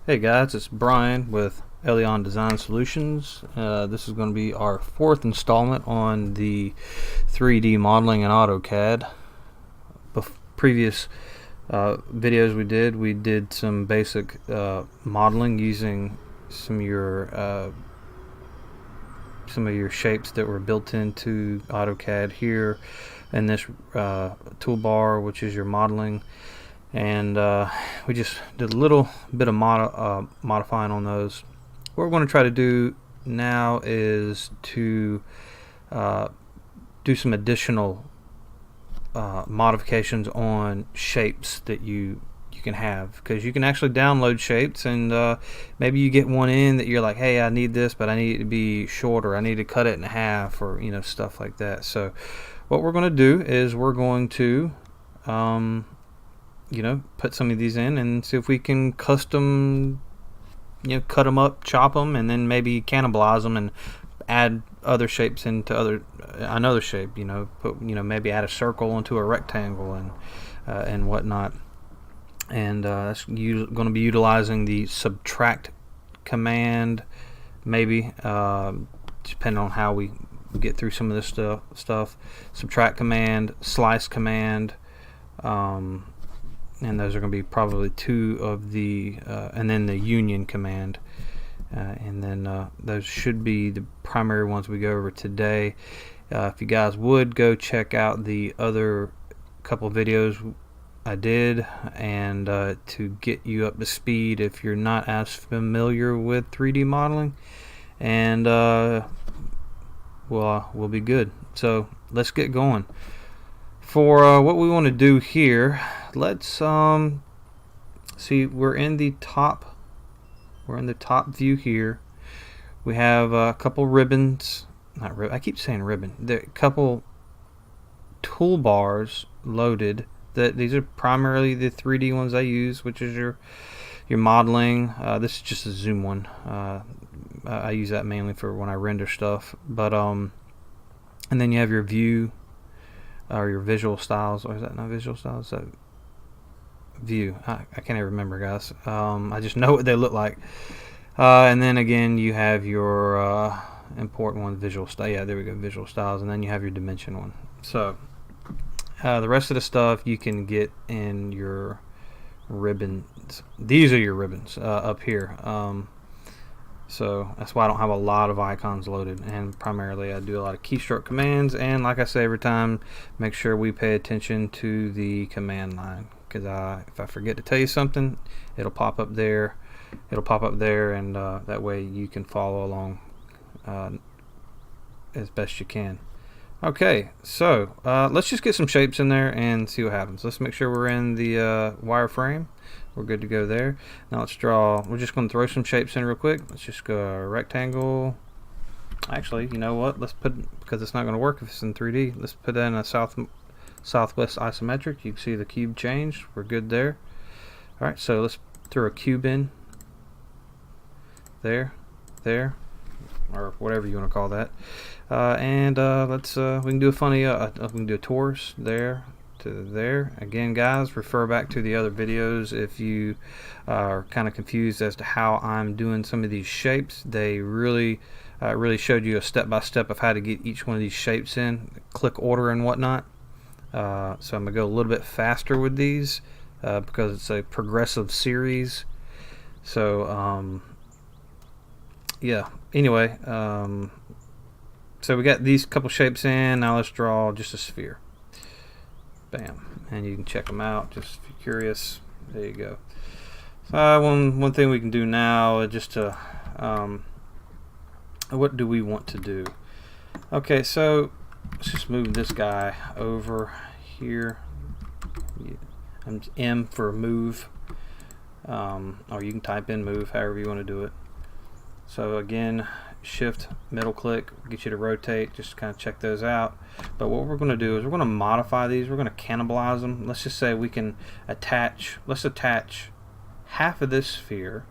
Hey guys, it's Brian with Elion Design Solutions. This is going to be our fourth installment on the 3D modeling in AutoCAD. Previous videos we did some basic modeling using some of your shapes that were built into AutoCAD here in this toolbar, which is your modeling. And we just did a little bit of modifying on those. What we're going to try to do now is to do some additional modifications on shapes that you can have, because you can actually download shapes, and maybe you get one in that you're like, hey, I need this, but I need it to be shorter, I need to cut it in half, or stuff like that. So what we're going to do is we're going to put some of these in and see if we can custom, cut them up, chop them, and then maybe cannibalize them and add other shapes into another shape. Maybe add a circle into a rectangle and whatnot. And that's going to be utilizing the subtract command, maybe depending on how we get through some of this stuff. Subtract command, slice command. And those are going to be probably two of the and then the union command, and then those should be the primary ones we go over today. If you guys would go check out the other couple videos I did, and to get you up to speed if you're not as familiar with 3D modeling, and we'll be good. So let's get going. For what we want to do here, let's see, we're in the top view here. We have a couple ribbons, I keep saying ribbon, there a couple toolbars loaded. These are primarily the 3D ones I use, which is your modeling. This is just a zoom one. I use that mainly for when I render stuff, but and then you have your view, or your visual styles, or is that not visual styles? Is that view? I can't even remember, guys. I just know what they look like. And then again, you have your important one, visual style. Yeah, there we go, visual styles. And then you have your dimension one. So the rest of the stuff you can get in your ribbons. These are your ribbons up here. So that's why I don't have a lot of icons loaded, and primarily I do a lot of keystroke commands. And like I say every time, make sure we pay attention to the command line, because if I forget to tell you something, it'll pop up there. And that way you can follow along as best you can. Okay, so let's just get some shapes in there and see what happens. Let's make sure we're in the wireframe. We're good to go there. Now let's draw. We're just going to throw some shapes in real quick. Let's just go rectangle. Actually, you know what? Let's put, because it's not going to work if it's in 3D, let's put that in a southwest isometric. You can see the cube changed. We're good there. All right, so let's throw a cube in there, or whatever you want to call that. And let's we can do a funny we can do a torus there to there. Again, guys, refer back to the other videos if you are kind of confused as to how I'm doing some of these shapes. They really showed you a step-by-step of how to get each one of these shapes in, click order and whatnot. So I'm gonna go a little bit faster with these because it's a progressive series. So yeah, anyway, so we got these couple shapes in. Now let's draw just a sphere. Bam, and you can check them out just if you're curious. There you go. One thing we can do now is just to what do we want to do? Okay, so let's just move this guy over here. And M for move, or you can type in move, however you want to do it. So again, shift middle click, get you to rotate, just kind of check those out. But what we're going to do is we're going to modify these. We're going to cannibalize them. Let's just say we can attach, let's attach half of this sphere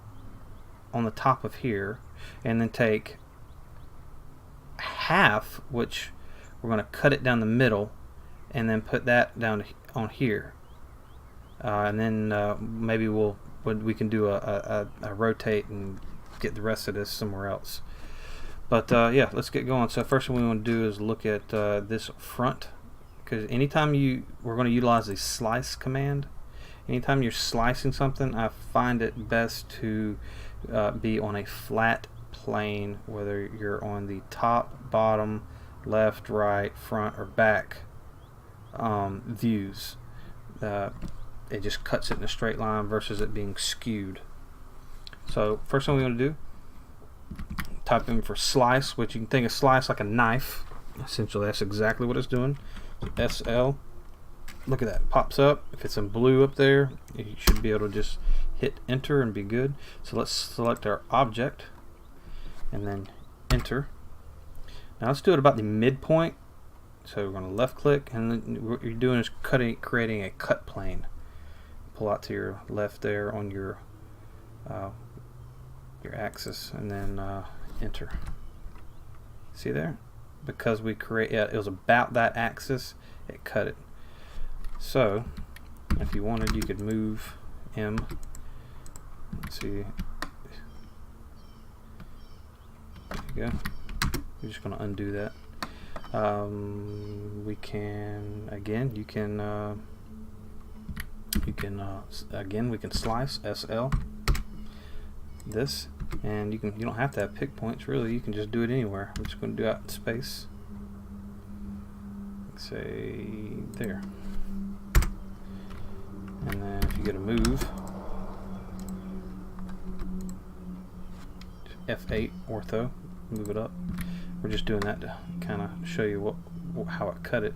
on the top of here, and then take half, which we're going to cut it down the middle, and then put that down on here. And then maybe we'll we can do a rotate and get the rest of this somewhere else. But yeah, let's get going. So first thing we want to do is look at this front, because anytime we're going to utilize the slice command. Anytime you're slicing something, I find it best to be on a flat plane, whether you're on the top, bottom, left, right, front, or back views. It just cuts it in a straight line versus it being skewed. So first thing we want to do, type in for slice, which you can think of slice like a knife. Essentially, that's exactly what it's doing. SL. Look at that, it pops up. If it's in blue up there, you should be able to just hit enter and be good. So let's select our object and then enter. Now let's do it about the midpoint. So we're going to left click, and then what you're doing is creating a cut plane. Pull out to your left there on your axis, and then enter. See there? Because it was about that axis, it cut it. So if you wanted, you could move M. Let's see. There you go. We're just going to undo that. We can again. You can again. We can slice SL this, and you don't have to have pick points really. You can just do it anywhere. I'm just going to do it out in space. Say there. And then if you go to move, F8 ortho, move it up. We're just doing that to kind of show you how it cut it.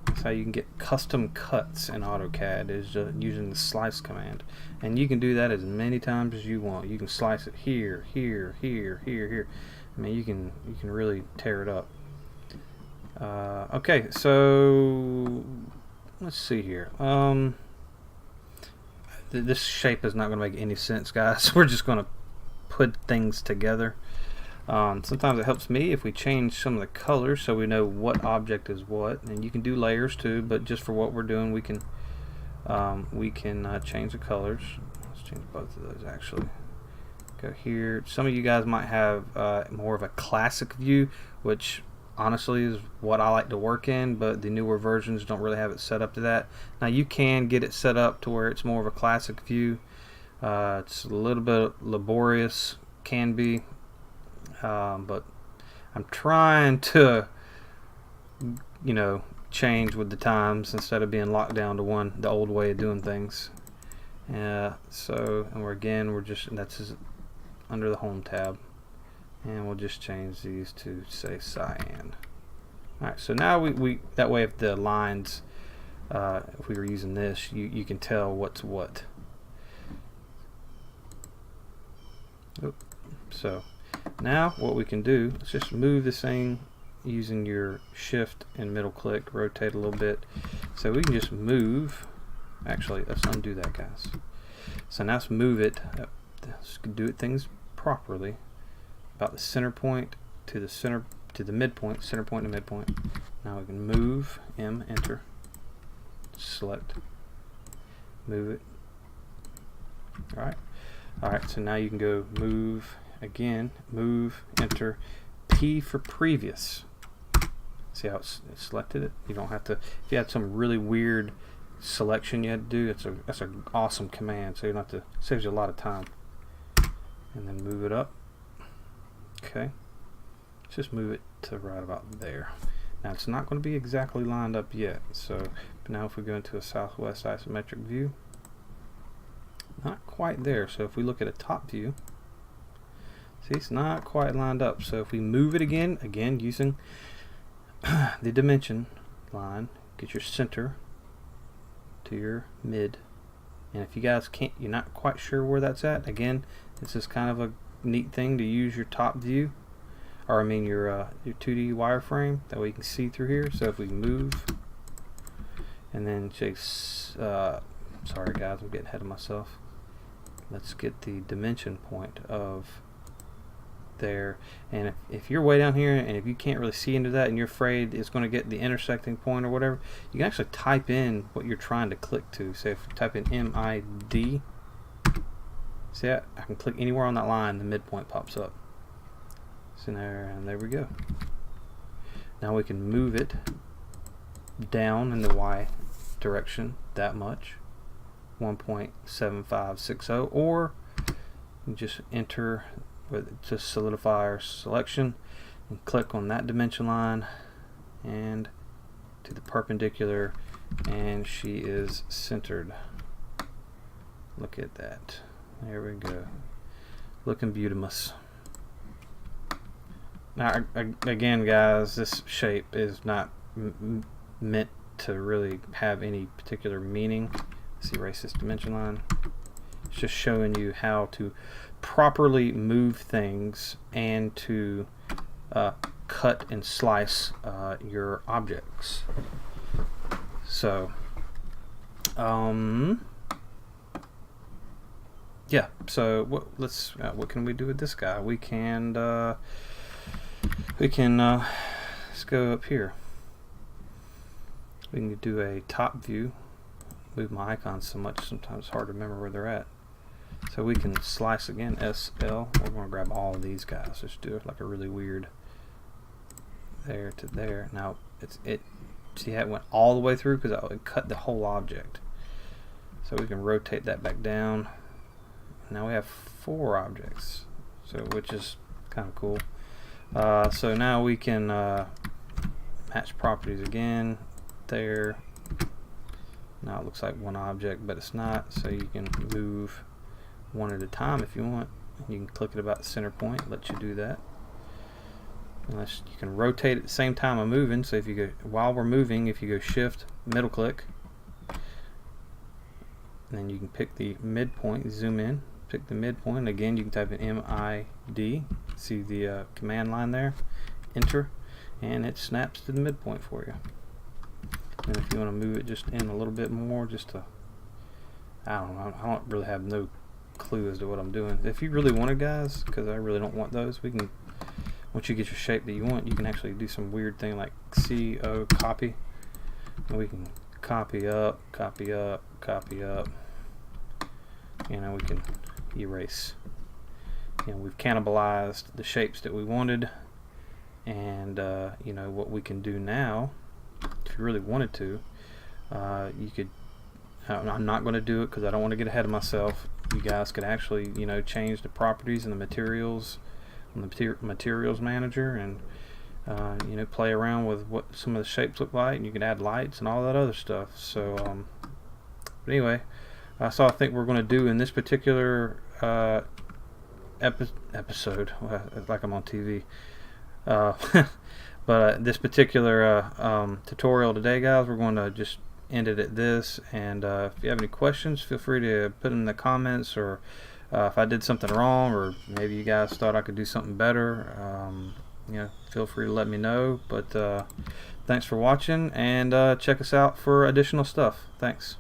That's how you can get custom cuts in Autocad, is using the slice command. And you can do that as many times as you want. You can slice it here, here, here, here, here. I mean, you can really tear it up. Okay, so let's see here. This shape is not going to make any sense, guys. We're just going to put things together. Sometimes it helps me if we change some of the colors so we know what object is what, and you can do layers too, but just for what we're doing, we can change the colors. Let's change both of those actually. Go here. Some of you guys might have more of a classic view, which honestly is what I like to work in, but the newer versions don't really have it set up to that. Now you can get it set up to where it's more of a classic view. It's a little bit laborious, can be, but I'm trying to, change with the times instead of being locked down to the old way of doing things. So, and we're just, that's just under the home tab. And we'll just change these to say cyan. Alright, so now we that way if the lines, if we were using this, you can tell what's what. Oop. So now what we can do is just move this thing using your shift and middle click, rotate a little bit. So we can just move, actually let's undo that, guys. So now let's move it, let's do things properly. About the center point to the midpoint, center point to midpoint. Now we can move M, enter, select, move it. Alright, so now you can go move again, move, enter, P for previous. See how it selected it? You don't have to, if you had some really weird selection you had to do, that's an awesome command, so you don't have to, saves you a lot of time. And then move it up. Okay, let's just move it to right about there. Now it's not going to be exactly lined up yet, so now if we go into a southwest isometric view, not quite there. So if we look at a top view, see, it's not quite lined up. So if we move it again using the dimension line, get your center to your mid, and if you guys you're not quite sure where that's at, again, this is kind of a neat thing to use your top view, or I mean your 2D wireframe, that way you can see through here. So if we move and then sorry guys, I'm getting ahead of myself. Let's get the dimension point of there. And if you're way down here and if you can't really see into that and you're afraid it's going to get the intersecting point or whatever, you can actually type in what you're trying to click to. Say if you type in MID, see that? I can click anywhere on that line, the midpoint pops up. So there we go. Now we can move it down in the Y direction that much, 1.7560, or you just enter to solidify our selection and click on that dimension line and to the perpendicular, and she is centered. Look at that. There we go. Looking beautimous. Now again guys, this shape is not meant to really have any particular meaning. Let's erase this dimension line. It's just showing you how to properly move things and to cut and slice your objects. So yeah, so what can we do with this guy? We can let's go up here. We can do a top view. Move my icons so much sometimes it's hard to remember where they're at. So we can slice again, SL. We're going to grab all of these guys. Just do it like a really weird there to there. Now see how it went all the way through because it cut the whole object. So we can rotate that back down. Now we have 4 objects, so which is kind of cool. So now we can match properties again there. Now it looks like one object, but it's not, so you can move one at a time if you want. You can click it about the center point, let you do that. Unless you can rotate at the same time I'm moving, so if you go while we're moving, if you go shift middle click, then you can pick the midpoint, zoom in, pick the midpoint. Again, you can type in MID, see the command line there, enter, and it snaps to the midpoint for you. And if you want to move it just in a little bit more, just to, I don't know, I don't really have no clue as to what I'm doing. If you really want it, guys, because I really don't want those, we can, once you get your shape that you want, you can actually do some weird thing like CO copy, and we can copy up, copy up, copy up. You know, we can erase. You know, we've cannibalized the shapes that we wanted, and you know what we can do now. If you really wanted to, you could. I'm not going to do it because I don't want to get ahead of myself. You guys could actually, you know, change the properties and the materials on the materials manager, and you know, play around with what some of the shapes look like, and you can add lights and all that other stuff. So, but anyway, so I think we're going to do in this particular episode, like I'm on TV. But this particular tutorial today, guys, we're going to just end it at this. And if you have any questions, feel free to put them in the comments, or if I did something wrong, or maybe you guys thought I could do something better, you know, feel free to let me know. But thanks for watching, and check us out for additional stuff. Thanks.